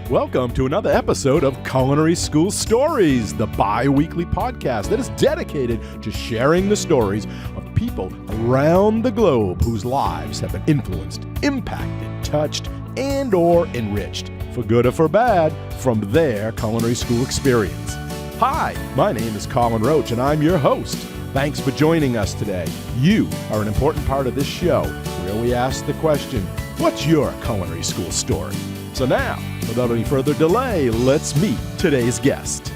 Welcome to another episode of Culinary School Stories, the bi-weekly podcast that is dedicated to sharing the stories of people around the globe whose lives have been influenced, impacted, touched, and or enriched, for good or for bad, from their culinary school experience. Hi, my name is Colin Roach, and I'm your host. Thanks for joining us today. You are an important part of this show, where we ask the question, what's your culinary school story? So now, without any further delay, let's meet today's guest.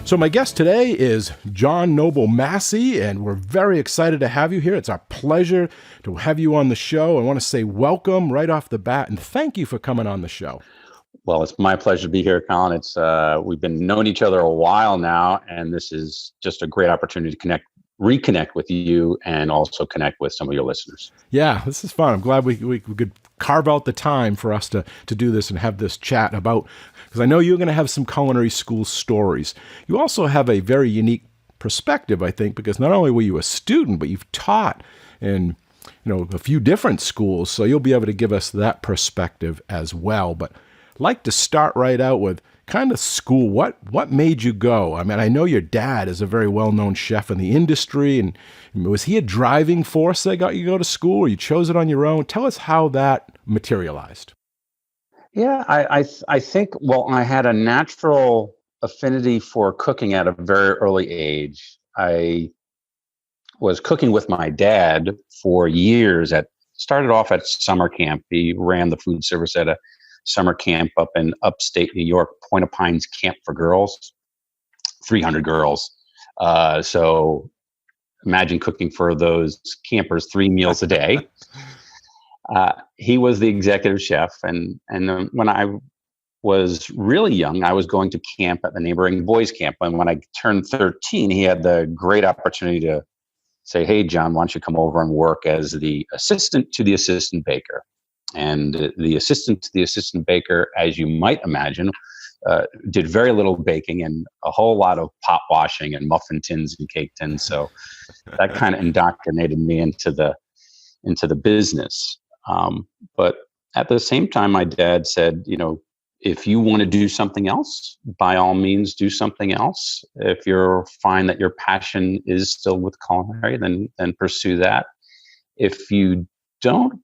So my guest today is John Noble Masi, and we're very excited to have you here. It's our pleasure to have you on the show. I want to say welcome right off the bat, and thank you for coming on the show. Well, it's my pleasure to be here, Colin. We've been knowing each other a while now, and this is just a great opportunity to reconnect with you and also connect with some of your listeners. Yeah, this is fun. I'm glad we could carve out the time for us to do this and have this chat about, because I know you're going to have some culinary school stories. You also have a very unique perspective, I think, because not only were you a student, but you've taught in a few different schools, so you'll be able to give us that perspective as well. But I'd like to start right out with kind of school. What made you go? I mean, I know your dad is a very well-known chef in the industry, and was he a driving force that got you to go to school, or you chose it on your own? Tell us how that materialized. Yeah, I think, well, I had a natural affinity for cooking at a very early age. I was cooking with my dad for years. Started off at summer camp. He ran the food service at a summer camp up in upstate New York, Point of Pines Camp for Girls, 300 girls. So imagine cooking for those campers 3 meals a day. He was the executive chef. And when I was really young, I was going to camp at the neighboring boys' camp. And when I turned 13, he had the great opportunity to say, "Hey, John, why don't you come over and work as the assistant to the assistant baker?" And the assistant to the assistant baker, as you might imagine, did very little baking and a whole lot of pot washing and muffin tins and cake tins. So that kind of indoctrinated me into the business. But at the same time, my dad said, if you want to do something else, by all means, do something else. If you find that your passion is still with culinary, then pursue that. If you don't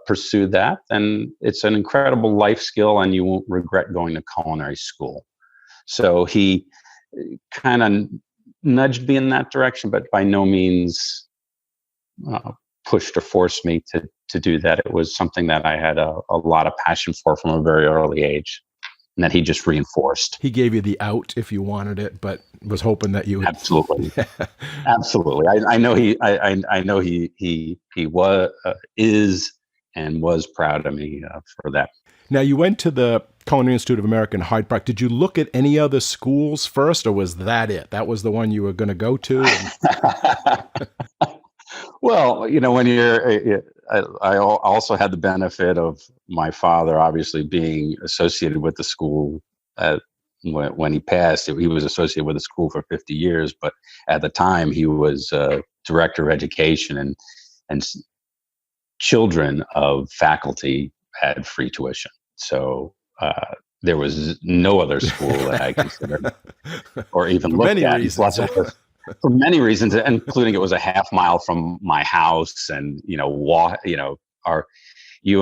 pursue that, then it's an incredible life skill and you won't regret going to culinary school. So he kind of nudged me in that direction, but by no means pushed or forced me to do that. It was something that I had a lot of passion for from a very early age, and that he just reinforced. He gave you the out if you wanted it, but was hoping that you would. Absolutely. Absolutely. I know he was is and was proud of me for that. Now, you went to the Culinary Institute of America in Hyde Park. Did you look at any other schools first, or was that it? That was the one you were going to go to? Well, when I also had the benefit of my father obviously being associated with the school. When he passed, he was associated with the school for 50 years, but at the time he was director of education, and children of faculty had free tuition. So there was no other school that I considered or even looked at. For many reasons, including it was a half mile from my house, and you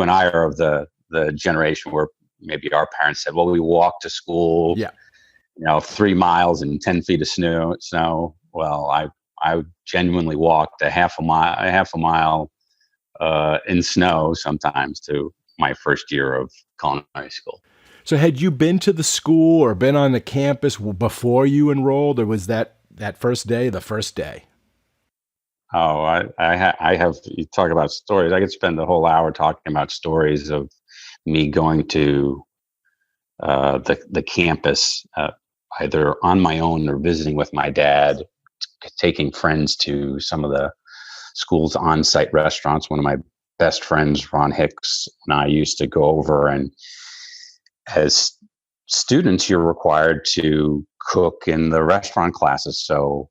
and I are of the generation where maybe our parents said, "Well, we walked to school, 3 miles and 10 feet of snow." Well, I genuinely walked a half a mile in snow sometimes to my first year of culinary school. So had you been to the school or been on the campus before you enrolled, or was that first day the first day? Oh, I have, you talk about stories. I could spend the whole hour talking about stories of me going to the campus, either on my own or visiting with my dad, taking friends to some of the school's on-site restaurants. One of my best friends, Ron Hicks, and I used to go over, and as students, you're required to cook in the restaurant classes. So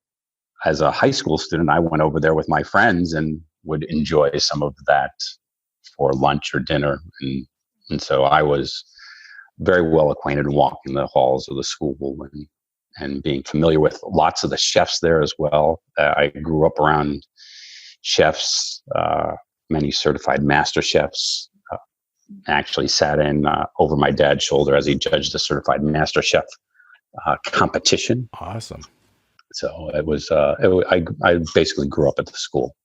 as a high school student, I went over there with my friends and would enjoy some of that for lunch or dinner. And so I was very well acquainted and walking the halls of the school and being familiar with lots of the chefs there as well. I grew up around chefs, many certified master chefs. Actually sat in over my dad's shoulder as he judged the certified master chef competition. Awesome. So it was, I basically grew up at the school.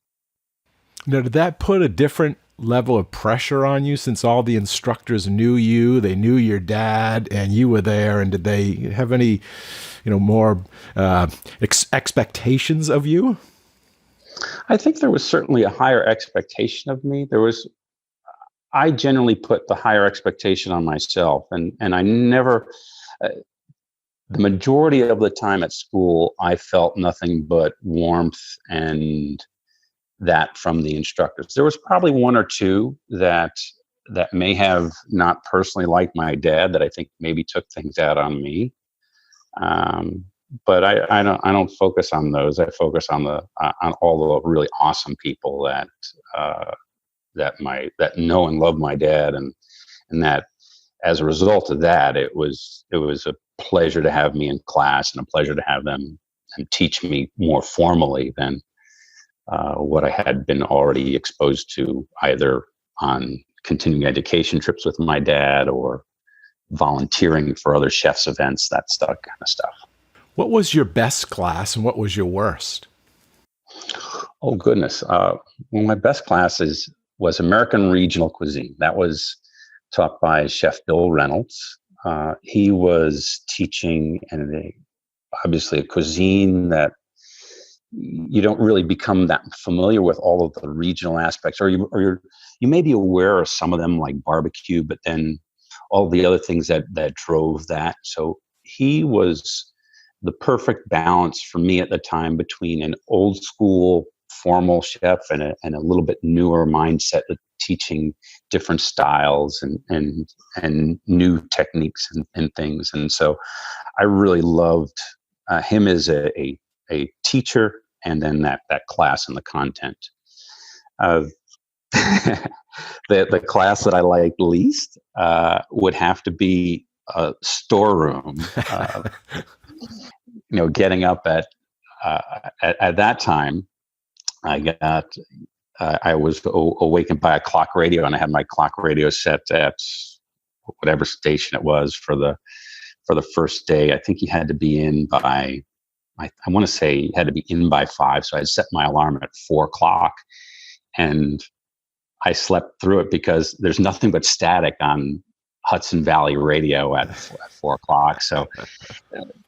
Now, did that put a different level of pressure on you since all the instructors knew you, they knew your dad, and you were there? And did they have any, more expectations of you? I think there was certainly a higher expectation of me. I generally put the higher expectation on myself, and I never, the majority of the time at school, I felt nothing but warmth and that from the instructors. There was probably one or two that may have not personally liked my dad, that I think maybe took things out on me. But I don't focus on those. I focus on on all the really awesome people that know and love my dad, and that as a result of that, it was a pleasure to have me in class and a pleasure to have them and teach me more formally than what I had been already exposed to, either on continuing education trips with my dad or volunteering for other chefs' events, that kind of stuff. What was your best class and what was your worst? Oh, goodness. One of my best classes was American Regional Cuisine. That was taught by Chef Bill Reynolds. He was teaching obviously a cuisine that you don't really become that familiar with all of the regional aspects, or you may be aware of some of them, like barbecue, but then all the other things that drove that. So he was the perfect balance for me at the time between an old school formal chef and a little bit newer mindset of teaching different styles and new techniques and things. And so I really loved him as a teacher, and then that class and the content. The class that I liked least would have to be a storeroom. Getting up at that time, I was awakened by a clock radio, and I had my clock radio set at whatever station it was for the first day. I think he had to be in by, I want to say he had to be in by 5. So I set my alarm at 4:00, and I slept through it because there's nothing but static on Hudson Valley radio at 4:00. So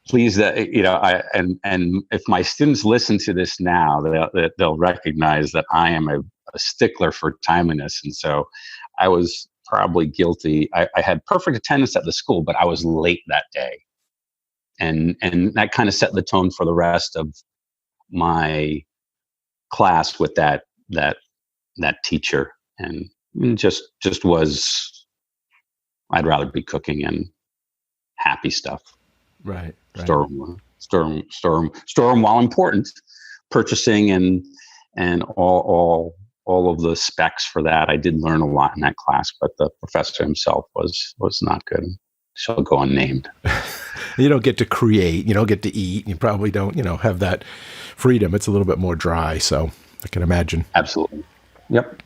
please, and if my students listen to this now, they'll recognize that I am a stickler for timeliness. And so I was probably guilty. I had perfect attendance at the school, but I was late that day. And that kind of set the tone for the rest of my class with that teacher. And just was, I'd rather be cooking and happy stuff. Right. Storeroom, while important, purchasing and all of the specs for that. I did learn a lot in that class, but the professor himself was not good. Shall go unnamed. You don't get to create, you don't get to eat. You probably don't, have that freedom. It's a little bit more dry, so I can imagine. Absolutely. Yep.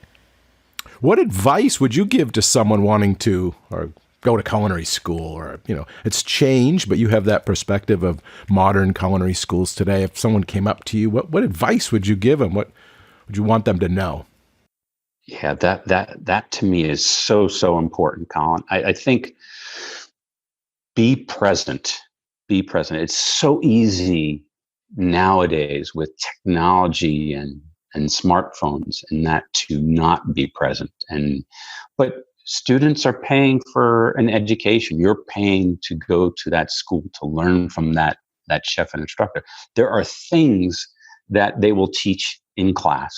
What advice would you give to someone wanting to or go to culinary school? Or, it's changed, but you have that perspective of modern culinary schools today. If someone came up to you, what advice would you give them? What would you want them to know? Yeah, that to me is so important, Colin. I think be present. Be present. It's so easy nowadays with technology and smartphones and that to not be present. But students are paying for an education. You're paying to go to that school to learn from that chef and instructor. There are things that they will teach in class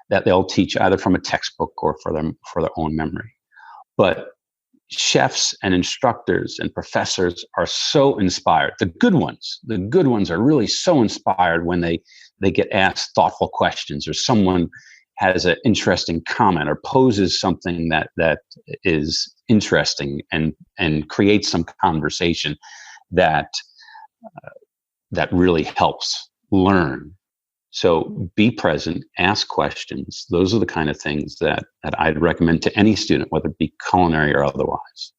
that they'll teach either from a textbook or for their own memory. But chefs and instructors and professors are so inspired. The good ones are really so inspired when they get asked thoughtful questions, or someone has an interesting comment or poses something that is interesting and creates some conversation that really helps learn. So be present, ask questions. Those are the kind of things that I'd recommend to any student, whether it be culinary or otherwise.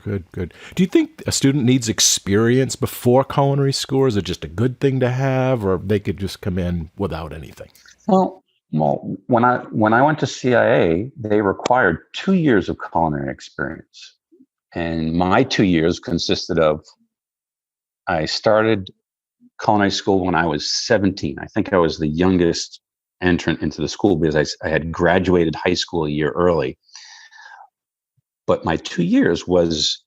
Good, good. Do you think a student needs experience before culinary school? Or is it just a good thing to have, or they could just come in without anything? Well, when I went to CIA, they required 2 years of culinary experience. And my 2 years consisted of, I started culinary school when I was 17. I think I was the youngest entrant into the school because I had graduated high school a year early. But my 2 years was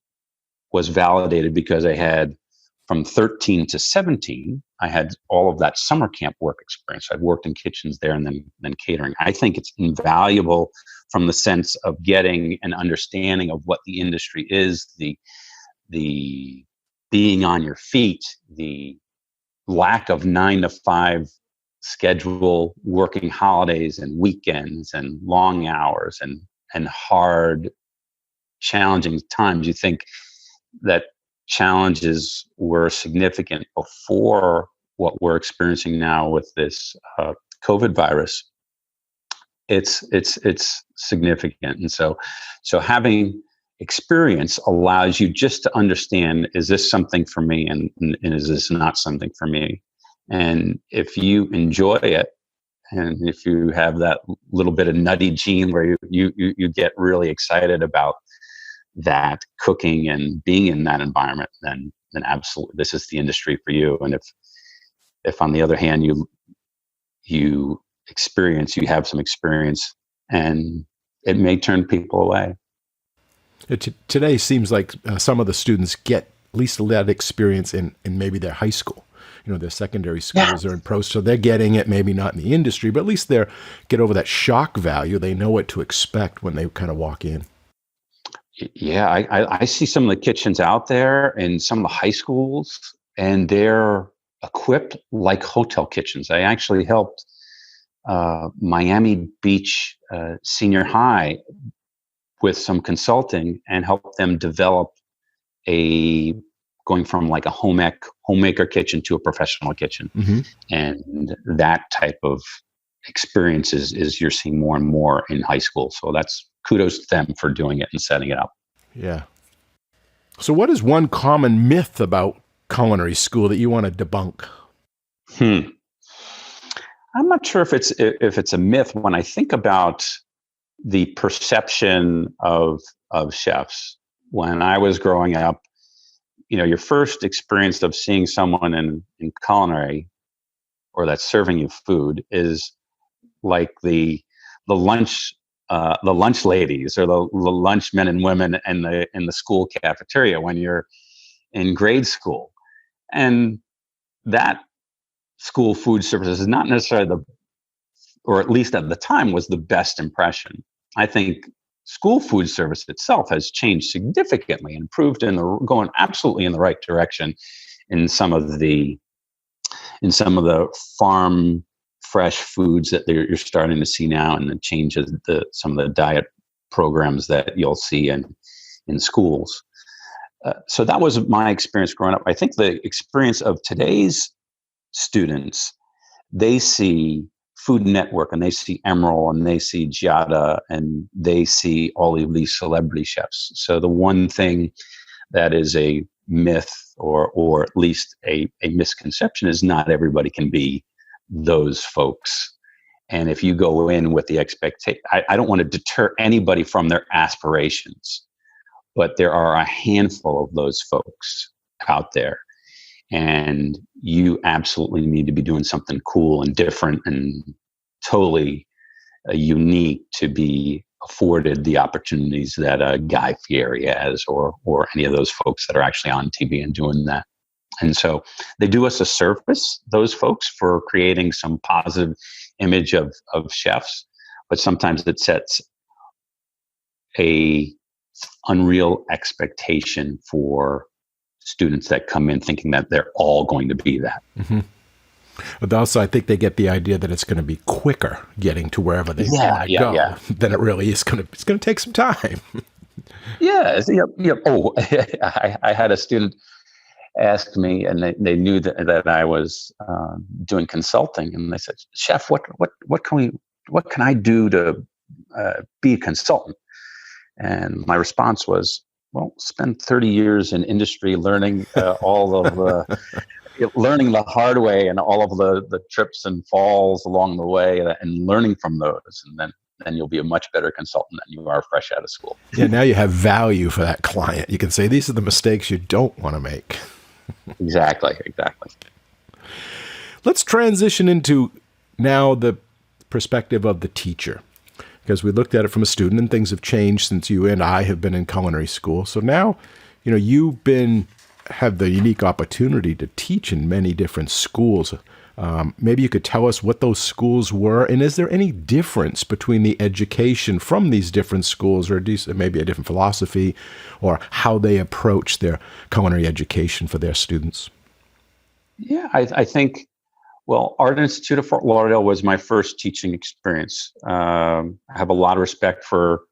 validated because I had, from 13 to 17, I had all of that summer camp work experience. I'd worked in kitchens there and then catering. I think it's invaluable from the sense of getting an understanding of what the industry is, the being on your feet, the lack of 9 to 5 schedule, working holidays and weekends and long hours and hard, challenging times. You think that challenges were significant before what we're experiencing now with this COVID virus. It's significant, and so having experience allows you just to understand: is this something for me, and is this not something for me? And if you enjoy it, and if you have that little bit of nutty gene where you get really excited about that cooking and being in that environment, then absolutely this is the industry for you. And if on the other hand you have some experience, and it may turn people away. Today seems like some of the students get at least that experience in maybe their high school, their secondary schools are in pro, so they're getting it, maybe not in the industry, but at least they get over that shock value. They know what to expect when they kind of walk in. Yeah, I see some of the kitchens out there in some of the high schools, and they're equipped like hotel kitchens. I actually helped Miami Beach Senior High with some consulting and helped them develop going from like a homemaker kitchen to a professional kitchen. Mm-hmm. And that type of experience is you're seeing more and more in high school. So that's kudos to them for doing it and setting it up. Yeah. So what is one common myth about culinary school that you want to debunk? I'm not sure if it's a myth. When I think about the perception of chefs, when I was growing up, your first experience of seeing someone in culinary or that's serving you food is like the lunch ladies or the lunch men and women in the school cafeteria when you're in grade school. And that school food service is not necessarily or at least at the time was the best impression. I think school food service itself has changed significantly and improved going absolutely in the right direction in some of the farm fresh foods that you're starting to see now, and the changes, some of the diet programs that you'll see in schools. So that was my experience growing up. I think the experience of today's students, they see Food Network and they see Emeril and they see Giada and they see all of these celebrity chefs. So the one thing that is a myth or at least a misconception is not everybody can be those folks. And if you go in with the expectation, I don't want to deter anybody from their aspirations, but there are a handful of those folks out there. And you absolutely need to be doing something cool and different and totally unique to be afforded the opportunities that Guy Fieri has or any of those folks that are actually on TV and doing that. And so they do us a service, those folks, for creating some positive image of chefs, but sometimes it sets a unreal expectation for students that come in thinking that they're all going to be that. Mm-hmm. But also, I think they get the idea that it's going to be quicker getting to wherever they want to go than it really is going to. It's going to take some time. Yep. Oh, I had a student ask me, and they knew that I was doing consulting, and they said, "Chef, what can I do to be a consultant?" And my response was, "Well, spend 30 years in industry learning learning the hard way and all of the trips and falls along the way, and learning from those, and then you'll be a much better consultant than you are fresh out of school." Yeah, now you have value for that client. You can say, these are the mistakes you don't want to make. Exactly. Let's transition into now the perspective of the teacher, because we looked at it from a student and things have changed since you and I have been in culinary school. So now, you've have the unique opportunity to teach in many different schools. Maybe you could tell us what those schools were, and is there any difference between the education from these different schools, or maybe a different philosophy, or how they approach their culinary education for their students? Yeah, I think, Art Institute of Fort Lauderdale was my first teaching experience. I have a lot of respect for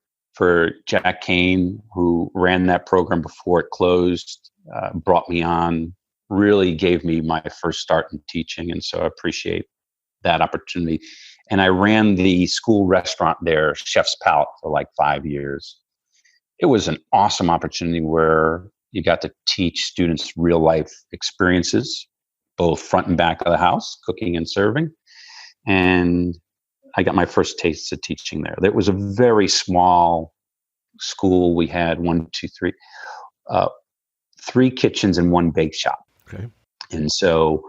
Jack Kane, who ran that program before it closed, brought me on, really gave me my first start in teaching. And so I appreciate that opportunity. And I ran the school restaurant there, Chef's Palate, for like 5 years. It was an awesome opportunity where you got to teach students real life experiences, both front and back of the house, cooking and serving. And I got my first taste of teaching there. It was a very small school. We had 3 kitchens and 1 bake shop. Okay. And so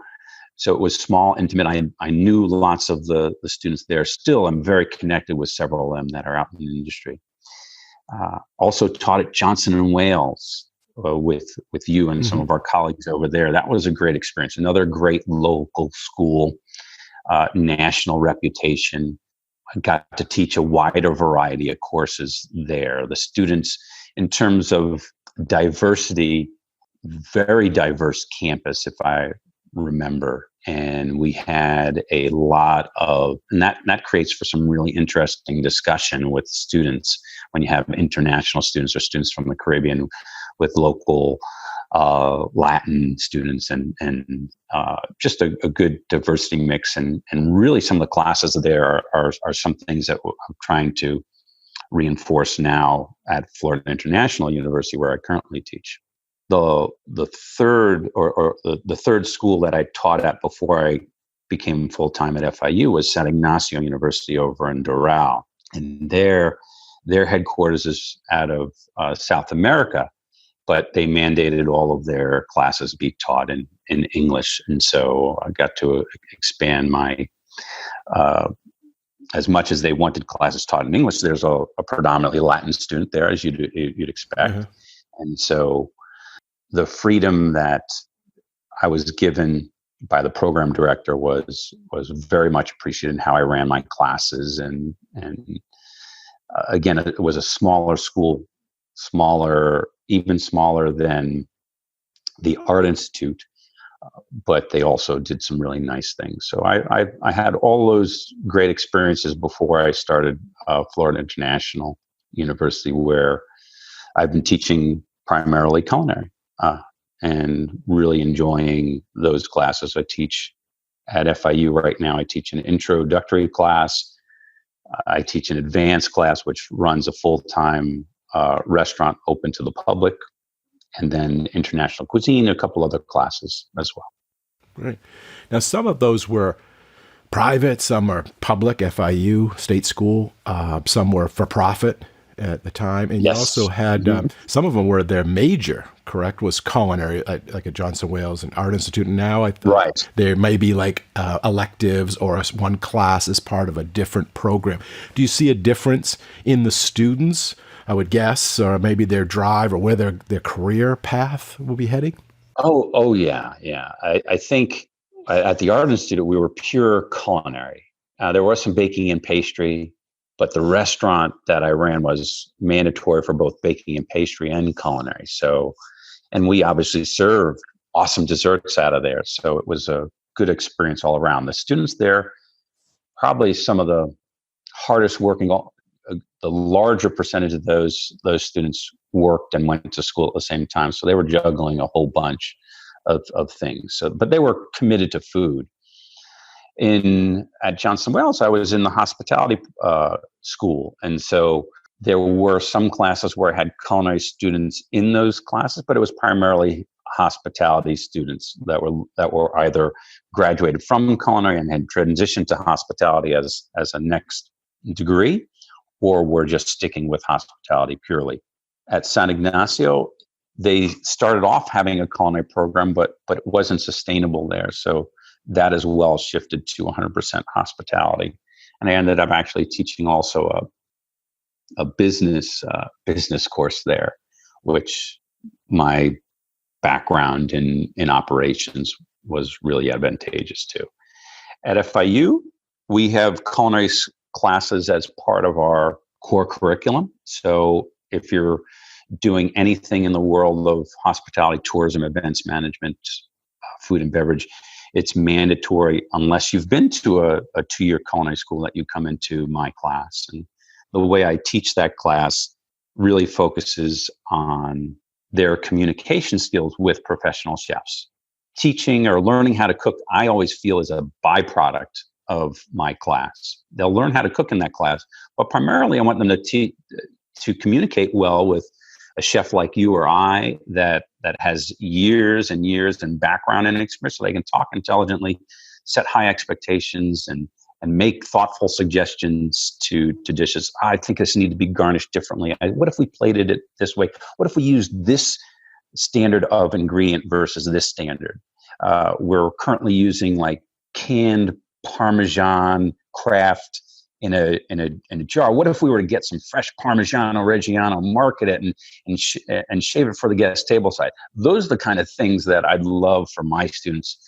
it was small, intimate. I knew lots of the students there. Still, I'm very connected with several of them that are out in the industry. Also taught at Johnson & Wales with you and some of our colleagues over there. That was a great experience. Another great local school, national reputation. I got to teach a wider variety of courses there. The students, in terms of diversity, very diverse campus, if I remember. And we had a lot of, and that creates for some really interesting discussion with students when you have international students or students from the Caribbean with local Latin students, and just a good diversity mix. And really some of the classes there are some things that I'm trying to reinforce now at Florida International University, where I currently teach. The third school that I taught at before I became full-time at FIU was San Ignacio University over in Doral. And their headquarters is out of South America, but they mandated all of their classes be taught in English. And so I got to expand my, as much as they wanted classes taught in English, there's a predominantly Latin student there, as you'd expect. Mm-hmm. And so the freedom that I was given by the program director was very much appreciated in how I ran my classes. And again, it was a smaller school, even smaller than the Art Institute, but they also did some really nice things. So I had all those great experiences before I started Florida International University, where I've been teaching primarily culinary. And really enjoying those classes. I teach at FIU right now. I teach an introductory class. I teach an advanced class, which runs a full-time restaurant open to the public, and then international cuisine, a couple other classes as well. Right. Now, some of those were private, some are public, FIU, state school, some were for profit at the time. And yes. You also had, some of them were their major, correct, was culinary, like at Johnson Wales and Art Institute. And now I thought there may be like electives or one class as part of a different program. Do you see a difference in the students, I would guess, or maybe their drive or where their career path will be heading? Oh yeah. I think at the Art Institute, we were pure culinary. There was some baking and pastry, but the restaurant that I ran was mandatory for both baking and pastry and culinary. So, and we obviously served awesome desserts out of there. So it was a good experience all around. The students there, probably some of the hardest working, the larger percentage of those students worked and went to school at the same time. So they were juggling a whole bunch of things. So, but they were committed to food. At Johnson Wales, I was in the hospitality school. And so there were some classes where I had culinary students in those classes, but it was primarily hospitality students that were either graduated from culinary and had transitioned to hospitality as a next degree, or were just sticking with hospitality purely. At San Ignacio, they started off having a culinary program, but it wasn't sustainable there. So that as well shifted to 100% hospitality. And I ended up actually teaching also a business course there, which my background in operations was really advantageous to. At FIU, we have culinary classes as part of our core curriculum. So if you're doing anything in the world of hospitality, tourism, events management, food and beverage, it's mandatory unless you've been to a 2-year culinary school that you come into my class. And the way I teach that class really focuses on their communication skills with professional chefs. Teaching or learning how to cook, I always feel, is a byproduct of my class. They'll learn how to cook in that class, but primarily I want them to communicate well with a chef like you or I that has years and years and background and experience, so they can talk intelligently, set high expectations, and make thoughtful suggestions to dishes. I think this needs to be garnished differently. What if we plated it this way? What if we used this standard of ingredient versus this standard? We're currently using like canned Parmesan Kraft in a jar. What if we were to get some fresh Parmigiano Reggiano, market it, and shave it for the guest table side? Those are the kind of things that I'd love for my students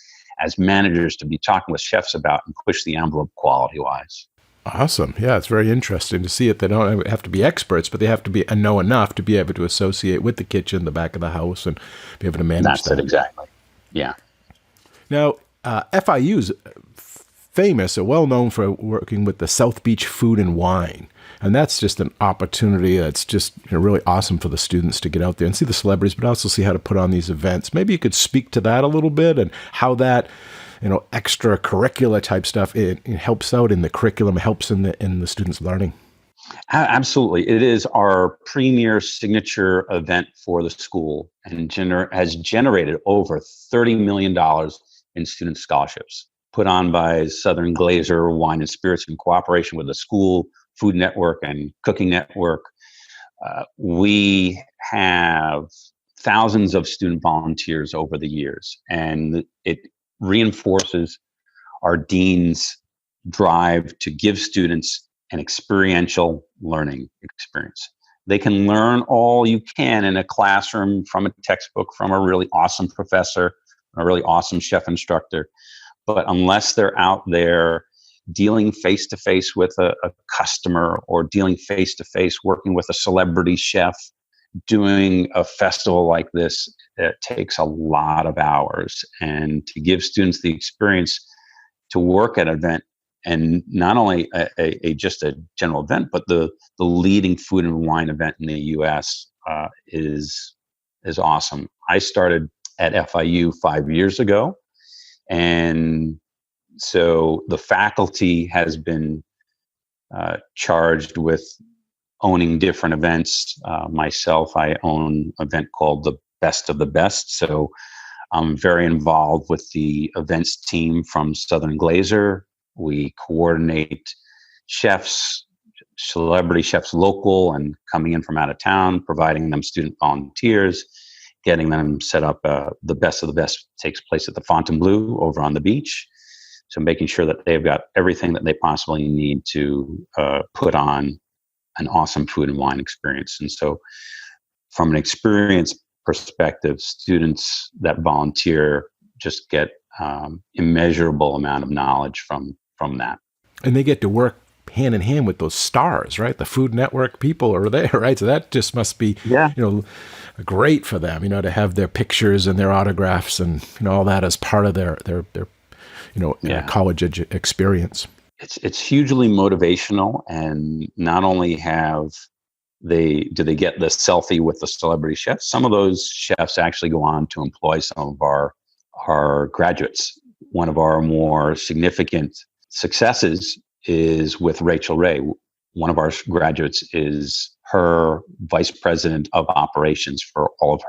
as managers to be talking with chefs about and push the envelope quality-wise. Awesome. Yeah, it's very interesting to see it. They don't have to be experts, but they have to know enough to be able to associate with the kitchen, the back of the house, and be able to manage that. That's it, exactly. Yeah. Now, FIU's famous or well known for working with the South Beach Food and Wine. And that's just an opportunity that's just really awesome for the students to get out there and see the celebrities, but also see how to put on these events. Maybe you could speak to that a little bit and how that, extracurricular type stuff, it helps out in the curriculum, helps in the students' learning. Absolutely. It is our premier signature event for the school and has generated over $30 million in student scholarships, put on by Southern Glazer Wine and Spirits in cooperation with the school food network and cooking network. We have thousands of student volunteers over the years, and it reinforces our dean's drive to give students an experiential learning experience. They can learn all you can in a classroom from a textbook, from a really awesome professor, a really awesome chef instructor. But unless they're out there dealing face-to-face with a customer, or dealing face-to-face working with a celebrity chef, doing a festival like this, it takes a lot of hours. And to give students the experience to work at an event, and not only just a general event, but the leading food and wine event in the U.S. is awesome. I started at FIU 5 years ago, and so the faculty has been charged with owning different events. Myself, I own an event called the Best of the Best. So I'm very involved with the events team from Southern Glazer. We coordinate chefs, celebrity chefs, local and coming in from out of town, providing them student volunteers, getting them set up. The Best of the Best takes place at the Fontainebleau over on the beach. So making sure that they've got everything that they possibly need to put on an awesome food and wine experience. And so from an experience perspective, students that volunteer just get immeasurable amount of knowledge from that. And they get to work hand in hand with those stars, right? The Food Network people are there, right? So that just must be, great for them, to have their pictures and their autographs and all that as part of their Yeah. college experience. It's hugely motivational, and not only do they get the selfie with the celebrity chefs. Some of those chefs actually go on to employ some of our graduates. One of our more significant successes is with Rachel Ray. One of our graduates is her vice president of operations for all of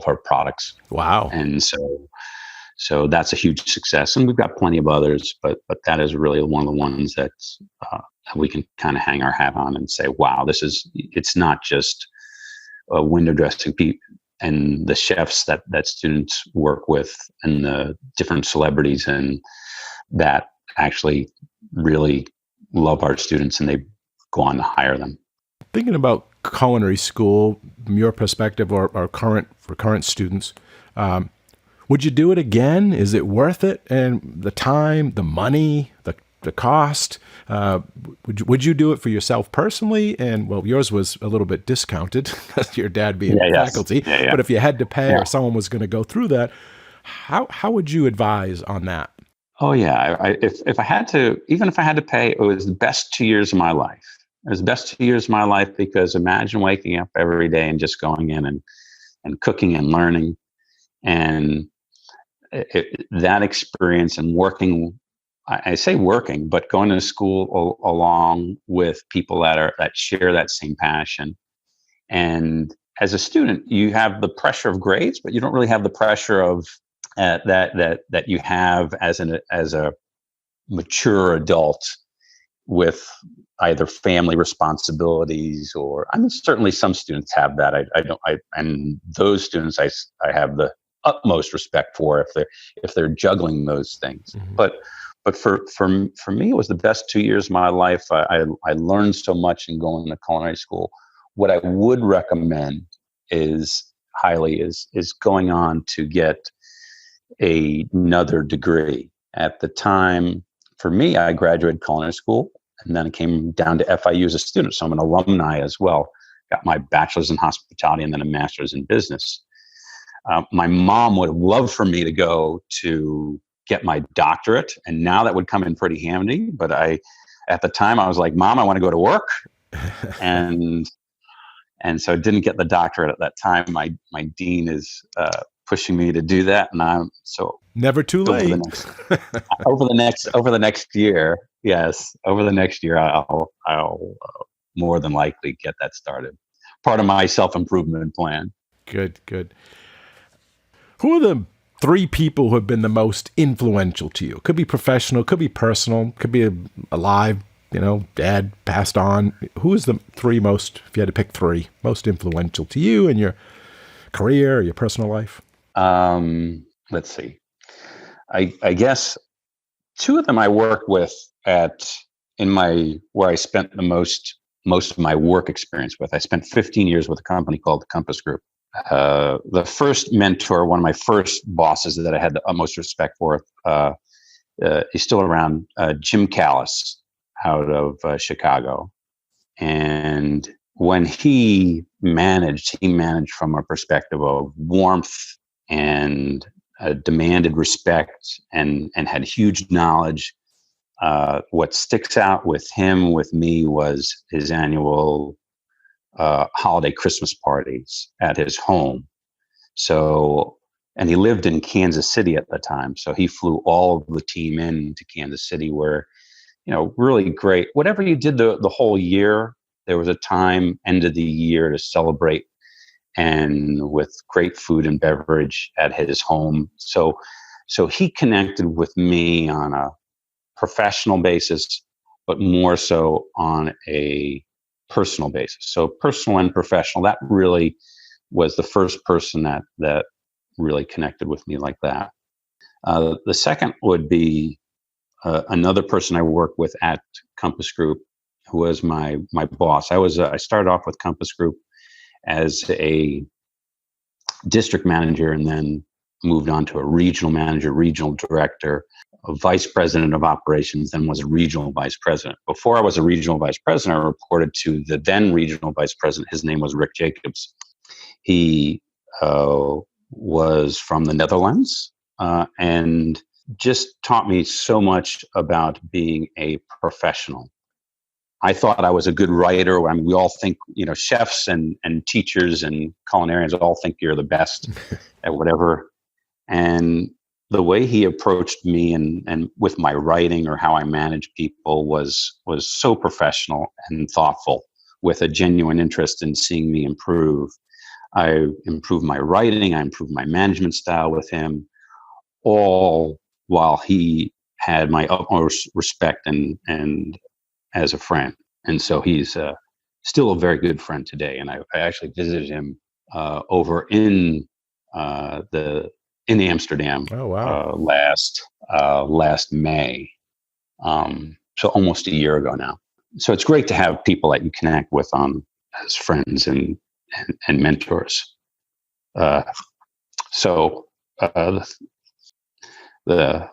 her products. Wow. And so that's a huge success, and we've got plenty of others, but that is really one of the ones that we can kind of hang our hat on and say, wow, it's not just a window dressing people and the chefs that students work with and the different celebrities and that actually really love our students and they go on to hire them. Thinking about culinary school, from your perspective or for current students, would you do it again? Is it worth it? And the time, the money, the cost? Would you do it for yourself personally? And well, yours was a little bit discounted because your dad being faculty. Yeah. But if you had to pay or someone was going to go through that, how would you advise on that? Oh yeah, if I had to, even if I had to pay, it was the best 2 years of my life. It was the best 2 years of my life because imagine waking up every day and just going in and cooking and learning, and that experience and working. I say working, but going to school along with people that share that same passion. And as a student, you have the pressure of grades, but you don't really have the pressure of that you have as a mature adult with either family responsibilities or, I mean, certainly some students have that. And those students I have the utmost respect for if they're juggling those things. Mm-hmm. But for me, it was the best 2 years of my life. I learned so much in going to culinary school. What I would recommend is going on to get another degree. At the time, for me, I graduated culinary school and then I came down to FIU as a student. So I'm an alumni as well. Got my bachelor's in hospitality and then a master's in business. My mom would have loved for me to go to get my doctorate, and now that would come in pretty handy. But at the time, I was like, Mom, I want to go to work, and so I didn't get the doctorate at that time. My dean is pushing me to do that, and I'm so never too late. Over the next year, yes, over the next year, I'll more than likely get that started. Part of my self-improvement plan. Good. Who are the 3 people who have been the most influential to you? Could be professional, could be personal, could be alive, dad passed on. Who is the 3 most, if you had to pick 3, most influential to you in your career or your personal life? Let's see. I guess 2 of them I worked with where I spent the most of my work experience with. I spent 15 years with a company called the Compass Group. The first mentor, one of my first bosses that I had the utmost respect for, he's still around, Jim Callis out of Chicago. And when he managed from a perspective of warmth and demanded respect and had huge knowledge. What sticks out with him, with me, was his annual holiday Christmas parties at his home. So, and he lived in Kansas City at the time. So he flew all of the team in to Kansas City where, really great. Whatever you did the whole year, there was a time, end of the year, to celebrate, and with great food and beverage at his home. So he connected with me on a professional basis, but more so on a personal basis. So personal and professional, that really was the first person that really connected with me like that. The second would be another person I worked with at Compass Group, who was my boss. I started off with Compass Group as a district manager and then moved on to a regional manager, regional director, a vice president of operations, then was a regional vice president. Before I was a regional vice president, I reported to the then regional vice president. His name was Rick Jacobs. He was from the Netherlands, and just taught me so much about being a professional. I thought I was a good writer. I mean, we all think, chefs and teachers and culinarians all think you're the best at whatever. And the way he approached me and with my writing or how I manage people was so professional and thoughtful, with a genuine interest in seeing me improve. I improved my writing. I improved my management style with him, all while he had my utmost respect and as a friend. And so he's still a very good friend today. And I actually visited him over in Amsterdam. Oh, wow. Last May. So almost a year ago now. So it's great to have people that you connect with as friends and mentors. So the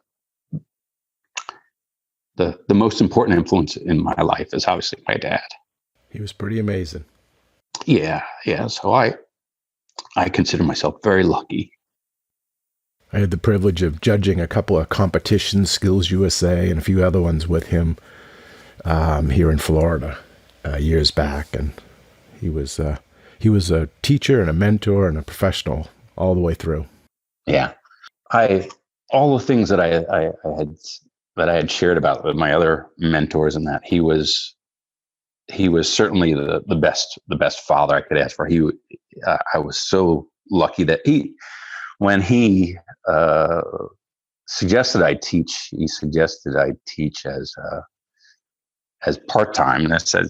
most important influence in my life is obviously my dad. He was pretty amazing. Yeah. So I consider myself very lucky. I had the privilege of judging a couple of competitions, Skills USA, and a few other ones with him here in Florida years back, and he was a teacher and a mentor and a professional all the way through. Yeah, all the things that I had shared about with my other mentors, and that he was certainly the best father I could ask for. I was so lucky that when he suggested I teach, as part-time, and I said,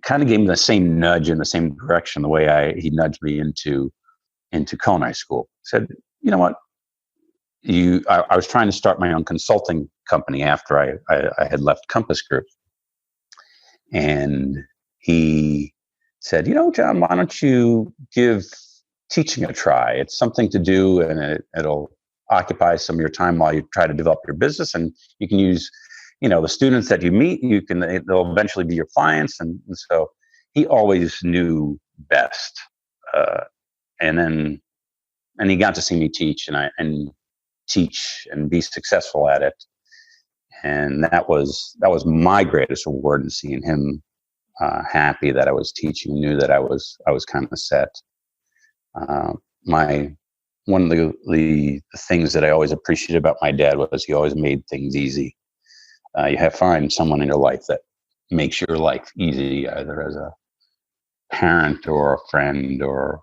kind of gave me the same nudge in the same direction, the way he nudged me into culinary school. Said, you know what, I was trying to start my own consulting company after I had left Compass Group, and he said, John, why don't you give teaching a try? It's something to do, and it'll occupy some of your time while you try to develop your business, and you can use, the students that you meet, they'll eventually be your clients. And so he always knew best. And he got to see me teach and teach and be successful at it. And that was my greatest reward, in seeing him happy that I was teaching, knew that I was kind of set. One of the things that I always appreciated about my dad was he always made things easy. You have to find someone in your life that makes your life easy, either as a parent or a friend or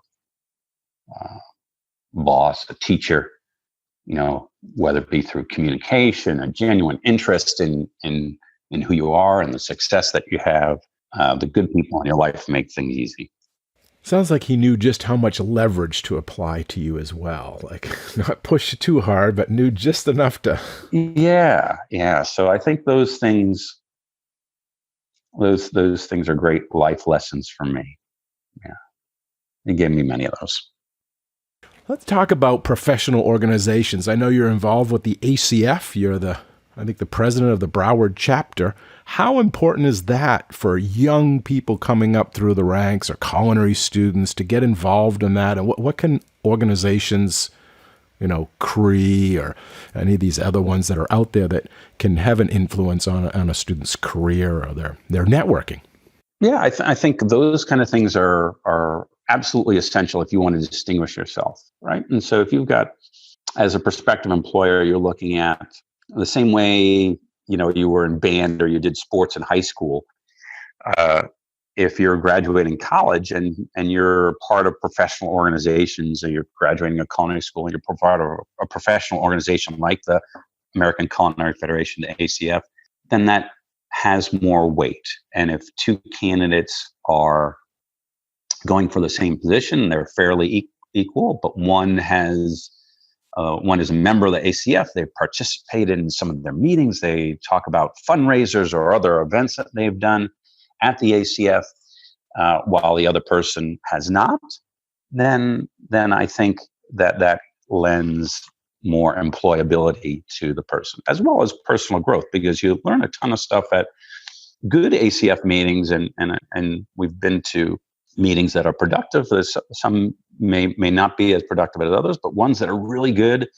boss, a teacher, whether it be through communication, a genuine interest in who you are and the success that you have. The good people in your life make things easy. Sounds like he knew just how much leverage to apply to you as well. Like, not push you too hard, but knew just enough to. Yeah. So I think those things are great life lessons for me. Yeah. He gave me many of those. Let's talk about professional organizations. I know you're involved with the ACF. You're the president of the Broward chapter. How important is that for young people coming up through the ranks, or culinary students, to get involved in that? And what can organizations, CRE or any of these other ones that are out there that can have an influence on a student's career or their networking? Yeah, I think those kind of things are absolutely essential if you want to distinguish yourself, right? And so if you've got, as a prospective employer, you're looking at the same way, you were in band or you did sports in high school. If you're graduating college and you're part of professional organizations, or you're graduating a culinary school and you're part of a professional organization like the American Culinary Federation, the ACF, then that has more weight. And if two candidates are going for the same position, they're fairly equal, but one is a member of the ACF. They participate in some of their meetings. They talk about fundraisers or other events that they've done at the ACF, while the other person has not. Then I think that lends more employability to the person, as well as personal growth, because you learn a ton of stuff at good ACF meetings, and we've been to meetings that are productive. Some may not be as productive as others, but ones that are really good,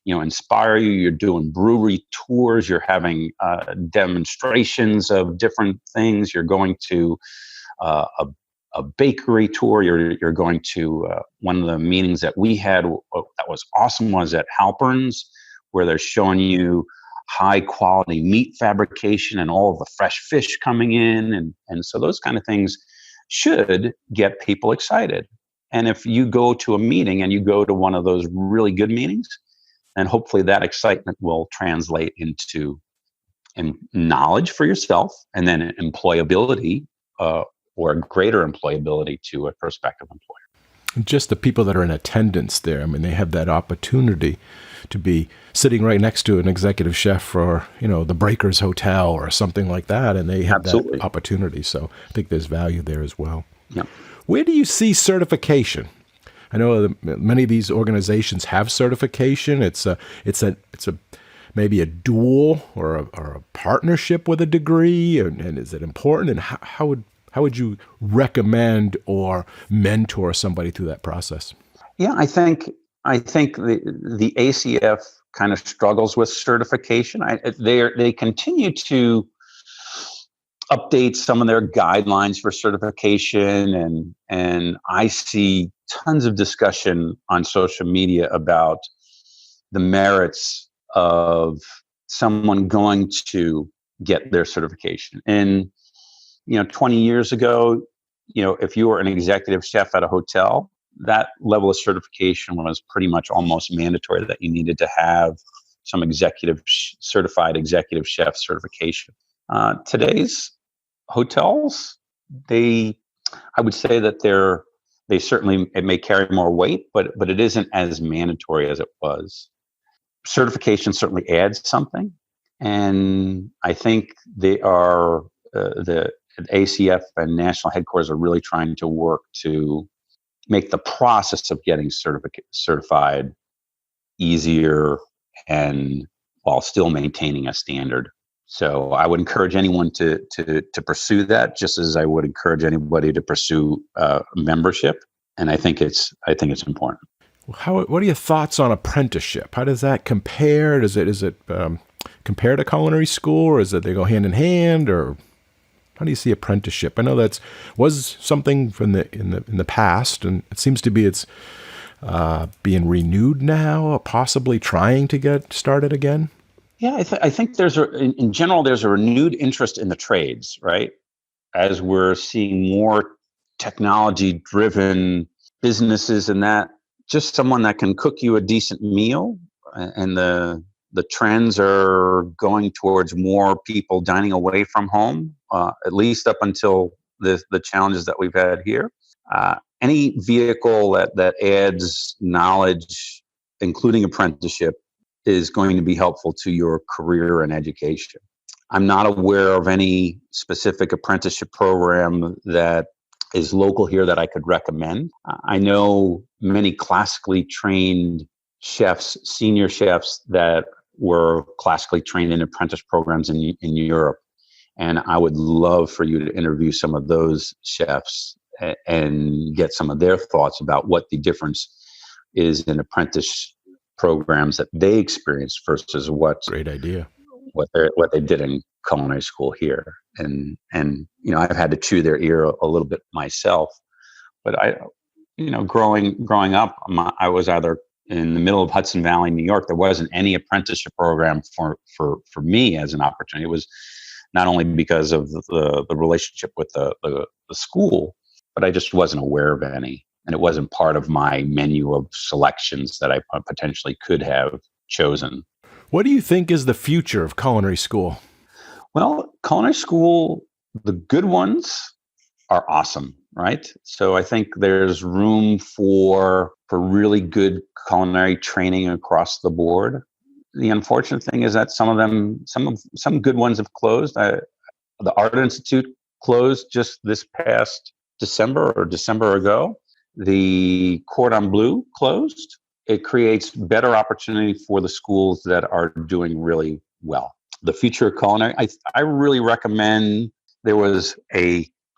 inspire you. You're doing brewery tours. You're having demonstrations of different things. You're going to a bakery tour. You're going to one of the meetings that we had that was awesome was at Halpern's, where they're showing you high quality meat fabrication and all of the fresh fish coming in. And so those kind of things should get people excited. And if you go to a meeting and you go to one of those really good meetings, then hopefully that excitement will translate into knowledge for yourself and then employability, or a greater employability to a prospective employer. Just the people that are in attendance there, I mean, they have that opportunity to be sitting right next to an executive chef for, the Breakers Hotel or something like that, and they have Absolutely. that opportunity. So I think there's value there as well. Yeah. Where do you see certification? I know that many of these organizations have certification. It's a maybe a dual or a partnership with a degree, and is it important? And how would you recommend or mentor somebody through that process? Yeah, I think the ACF kind of struggles with certification. They continue to update some of their guidelines for certification, and I see tons of discussion on social media about the merits of someone going to get their certification. And 20 years ago, if you were an executive chef at a hotel, that level of certification was pretty much almost mandatory, that you needed to have some certified executive chef certification. Today's hotels, I would say that they certainly, it may carry more weight, but it isn't as mandatory as it was. Certification certainly adds something, and I think they are the ACF and national headquarters are really trying to work to make the process of getting certified easier, and while still maintaining a standard. So I would encourage anyone to pursue that, just as I would encourage anybody to pursue membership. And I think it's important. What are your thoughts on apprenticeship? How does that compare? Is it compare to culinary school, or is it they go hand in hand, or how do you see apprenticeship? I know that was something from in the past, and it seems to be it's being renewed now, or possibly trying to get started again. Yeah, I think in general there's a renewed interest in the trades, right? As we're seeing more technology-driven businesses, and that just someone that can cook you a decent meal, and the trends are going towards more people dining away from home, at least up until the challenges that we've had here. Any vehicle that adds knowledge, including apprenticeship, is going to be helpful to your career and education. I'm not aware of any specific apprenticeship program that is local here that I could recommend. I know many classically trained chefs, senior chefs, that were classically trained in apprentice programs in Europe. And I would love for you to interview some of those chefs and get some of their thoughts about what the difference is in apprentice programs that they experienced versus Great idea. what they did in culinary school here. And I've had to chew their ear a little bit myself, but growing up, I was either in the middle of Hudson Valley, New York. There wasn't any apprenticeship program for me as an opportunity. It was not only because of the relationship with the school, but I just wasn't aware of any. And it wasn't part of my menu of selections that I potentially could have chosen. What do you think is the future of culinary school? Well, culinary school, the good ones are awesome, right? So I think there's room for really good culinary training across the board. The unfortunate thing is that some good ones have closed. The Art Institute closed just this past December ago. The Cordon Bleu closed. It creates better opportunity for the schools that are doing really well. The future of culinary, I really recommend. There was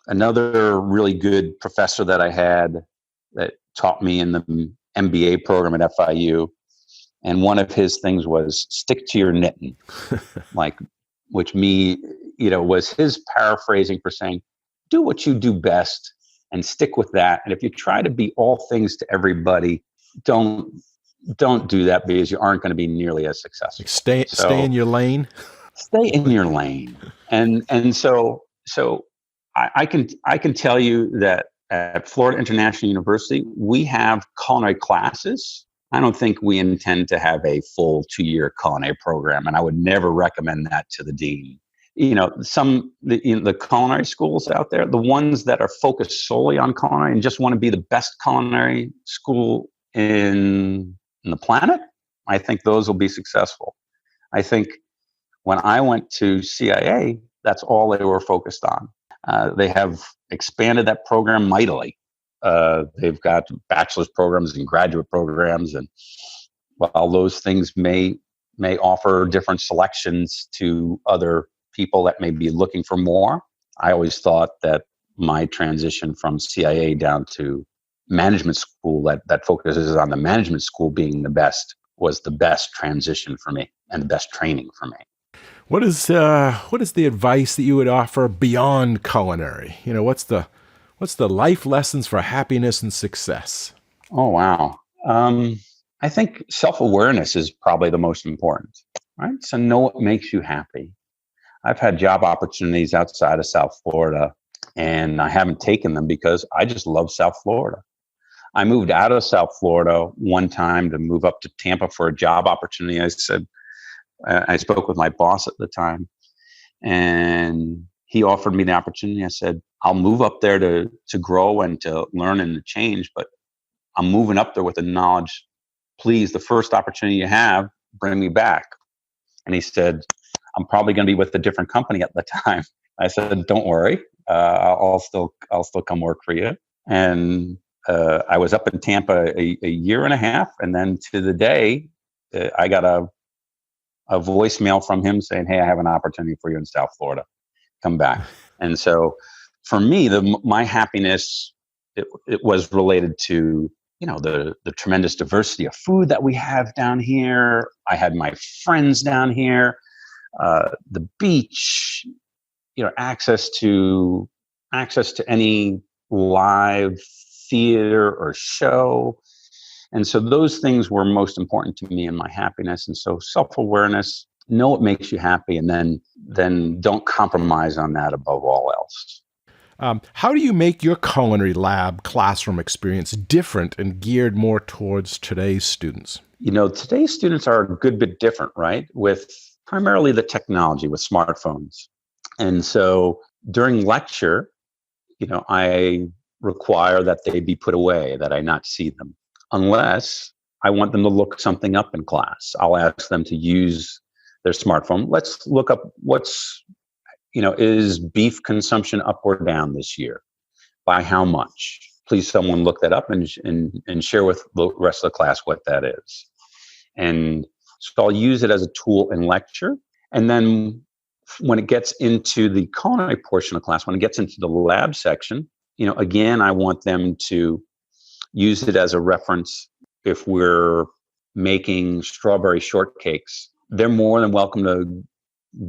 another really good professor that I had that taught me in the MBA program at FIU, And one of his things was stick to your knitting, like, which was his paraphrasing for saying, do what you do best and stick with that. And if you try to be all things to everybody, don't do that, because you aren't going to be nearly as successful. Like stay in your lane. Stay in your lane. And so I can tell you that at Florida International University, we have culinary classes. I don't think we intend to have a full 2-year culinary program, and I would never recommend that to the dean. The culinary schools out there, the ones that are focused solely on culinary and just want to be the best culinary school in the planet, I think those will be successful. I think when I went to CIA, that's all they were focused on. They have expanded that program mightily. They've got bachelor's programs and graduate programs, and while those things may offer different selections to other people that may be looking for more, I always thought that my transition from CIA down to management school that focuses on the management school being the best was the best transition for me and the best training for me. What is the advice that you would offer beyond culinary? What's the life lessons for happiness and success? Oh, wow. I think self-awareness is probably the most important, right? So know what makes you happy. I've had job opportunities outside of South Florida, and I haven't taken them because I just love South Florida. I moved out of South Florida one time to move up to Tampa for a job opportunity. I spoke with my boss at the time, and he offered me the opportunity. I said, I'll move up there to grow and to learn and to change, but I'm moving up there with the knowledge, please, the first opportunity you have, bring me back. And he said, I'm probably going to be with a different company at the time. I said, don't worry. I'll still come work for you. And I was up in Tampa a year and a half. And then to the day, I got a voicemail from him saying, hey, I have an opportunity for you in South Florida. Come back. And so for me, my happiness, it was related to, the tremendous diversity of food that we have down here. I had my friends down here, the beach, access to any live theater or show. And so those things were most important to me in my happiness. And so self-awareness, know what makes you happy, and then don't compromise on that above all else. How do you make your culinary lab classroom experience different and geared more towards today's students? Today's students are a good bit different, right? With primarily the technology, with smartphones. And so during lecture, I require that they be put away, that I not see them, unless I want them to look something up in class. I'll ask them to use their smartphone. Let's look up is beef consumption up or down this year? By how much? Please, someone look that up and share with the rest of the class what that is. And so I'll use it as a tool in lecture. And then when it gets into the culinary portion of class, when it gets into the lab section, again, I want them to use it as a reference. If we're making strawberry shortcakes, they're more than welcome to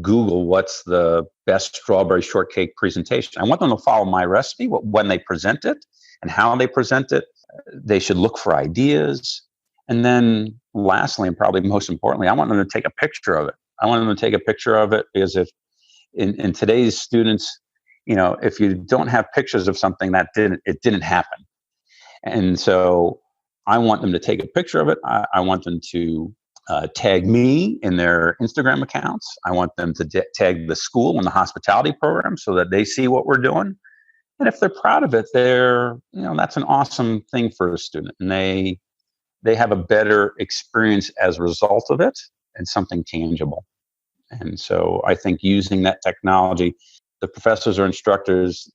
Google what's the best strawberry shortcake presentation. I want them to follow my recipe when they present it and how they present it. They should look for ideas. And then lastly, and probably most importantly, I want them to take a picture of it. I want them to take a picture of it because if in today's students, if you don't have pictures of something, it didn't happen. And so I want them to take a picture of it. I want them to tag me in their Instagram accounts. I want them to tag the school in the hospitality program so that they see what we're doing. And if they're proud of it, that's an awesome thing for a student. And they have a better experience as a result of it and something tangible. And so I think using that technology, the professors or instructors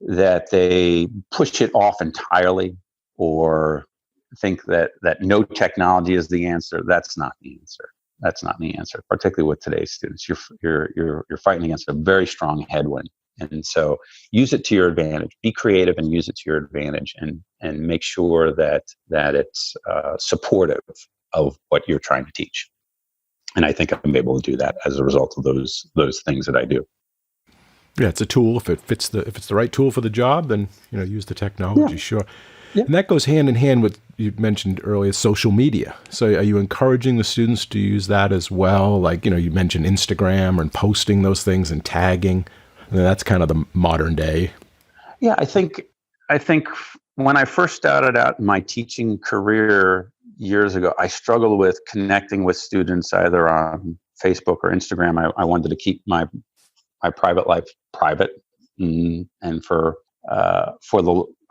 that they push it off entirely or think that no technology is the answer. That's not the answer. That's not the answer, particularly with today's students. You're fighting against a very strong headwind. And so use it to your advantage. Be creative and use it to your advantage and make sure that it's supportive of what you're trying to teach. And I think I'm able to do that as a result of those things that I do. Yeah, it's a tool. If it's the right tool for the job, then use the technology. Yeah. Sure. Yeah. And that goes hand in hand with, you mentioned earlier, social media. So are you encouraging the students to use that as well? Like, you mentioned Instagram and posting those things and tagging. And that's kind of the modern day. Yeah, I think when I first started out in my teaching career years ago, I struggled with connecting with students either on Facebook or Instagram. I wanted to keep my private life private, and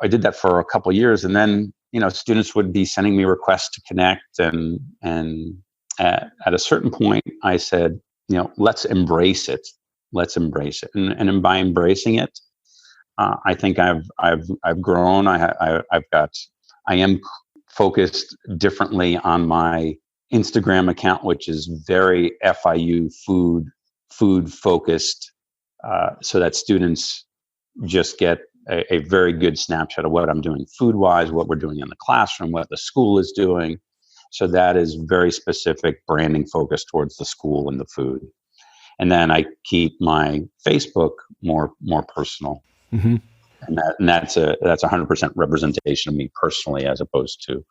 I did that for a couple of years, and then students would be sending me requests to connect, and at a certain point, I said, let's embrace it, and by embracing it, I think I've grown. I am focused differently on my Instagram account, which is very FIU food focused, so that students just get a very good snapshot of what I'm doing food wise, what we're doing in the classroom, what the school is doing. So that is very specific branding focused towards the school and the food. And then I keep my Facebook more personal. Mm-hmm. And that's 100% representation of me personally, as opposed to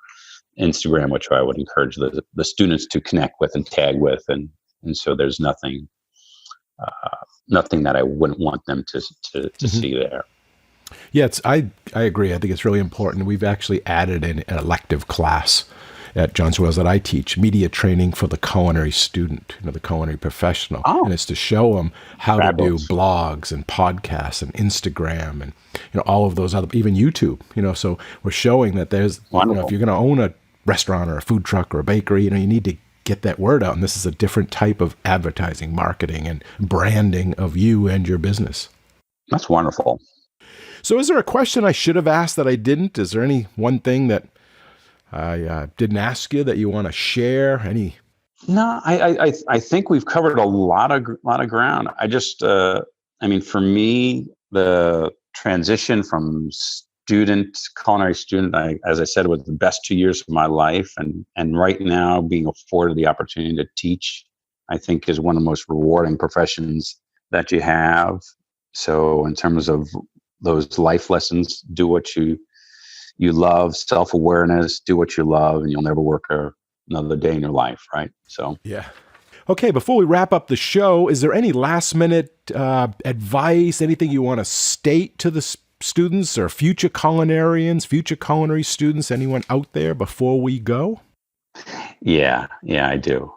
Instagram, which I would encourage the students to connect with and tag with. And so there's nothing that I wouldn't want them to mm-hmm. see there. Yeah, I agree. I think it's really important. We've actually added an elective class at Johns Wales that I teach, media training for the culinary student, the culinary professional. Oh, and it's to show them how fabulous. to do blogs and podcasts and Instagram and all of those other, even YouTube. So we're showing that there's, if you're going to own a restaurant or a food truck or a bakery, you need to get that word out. And this is a different type of advertising, marketing, and branding of you and your business. That's wonderful. So is there a question I should have asked that I didn't? Is there any one thing that I didn't ask you that you want to share? Any? No, I think we've covered a lot of ground. I just, for me, the transition from culinary student, as I said, was the best 2 years of my life. And right now, being afforded the opportunity to teach, I think, is one of the most rewarding professions that you have. So in terms of those life lessons, do what you love, self-awareness, do what you love, and you'll never work another day in your life, right? So yeah. Okay, before we wrap up the show, is there any last-minute advice, anything you want to state to the students or future culinarians, future culinary students, anyone out there before we go? Yeah, I do.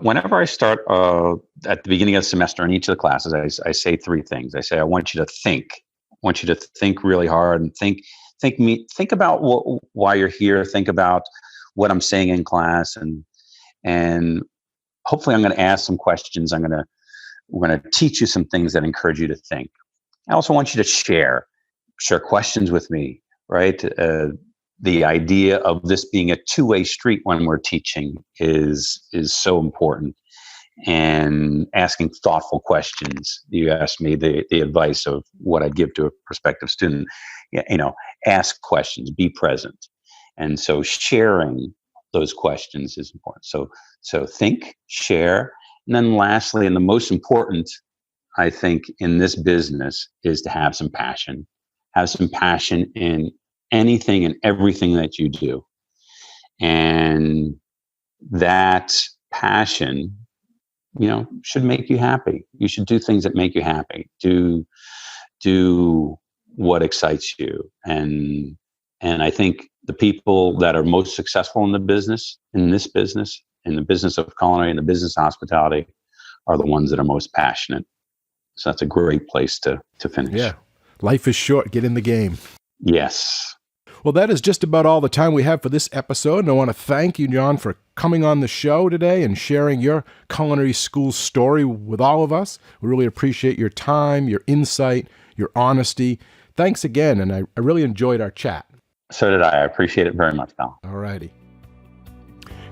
Whenever I start at the beginning of the semester in each of the classes, I say three things. I say, I want you to think. I want you to think really hard and think about why you're here. Think about what I'm saying in class, and hopefully I'm going to ask some questions. We're going to teach you some things that encourage you to think. I also want you to share questions with me, right? The idea of this being a two-way street when we're teaching is so important. And asking thoughtful questions. You asked me the advice of what I'd give to a prospective student. Ask questions, be present. And so sharing those questions is important. So think, share. And then lastly, and the most important, I think, in this business is to have some passion. Have some passion in anything and everything that you do. And that passion, should make you happy. You should do things that make you happy. Do what excites you. And I think the people that are most successful in the business, in the business of culinary, in the business of hospitality, are the ones that are most passionate. So that's a great place to finish. Yeah. Life is short. Get in the game. Yes. Well, that is just about all the time we have for this episode. And I want to thank you, John, for coming on the show today and sharing your culinary school story with all of us. We really appreciate your time, your insight, your honesty. Thanks again. And I really enjoyed our chat. So did I. I appreciate it very much, Val. All righty.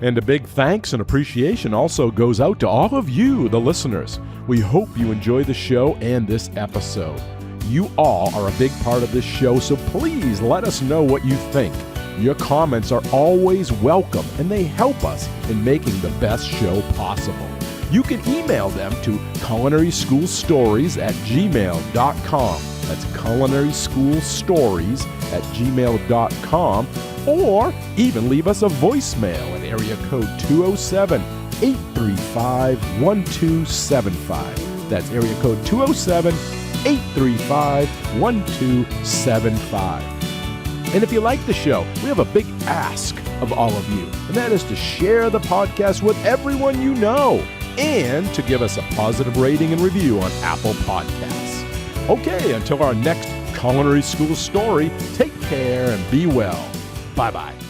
And a big thanks and appreciation also goes out to all of you, the listeners. We hope you enjoy the show and this episode. You all are a big part of this show, so please let us know what you think. Your comments are always welcome, and they help us in making the best show possible. You can email them to culinaryschoolstories@gmail.com. That's culinaryschoolstories@gmail.com. Or even leave us a voicemail at area code 207-835-1275. That's area code 207-835-1275. And if you like the show, we have a big ask of all of you, and that is to share the podcast with everyone you know and to give us a positive rating and review on Apple Podcasts. Okay, until our next Culinary School story, take care and be well. Bye-bye.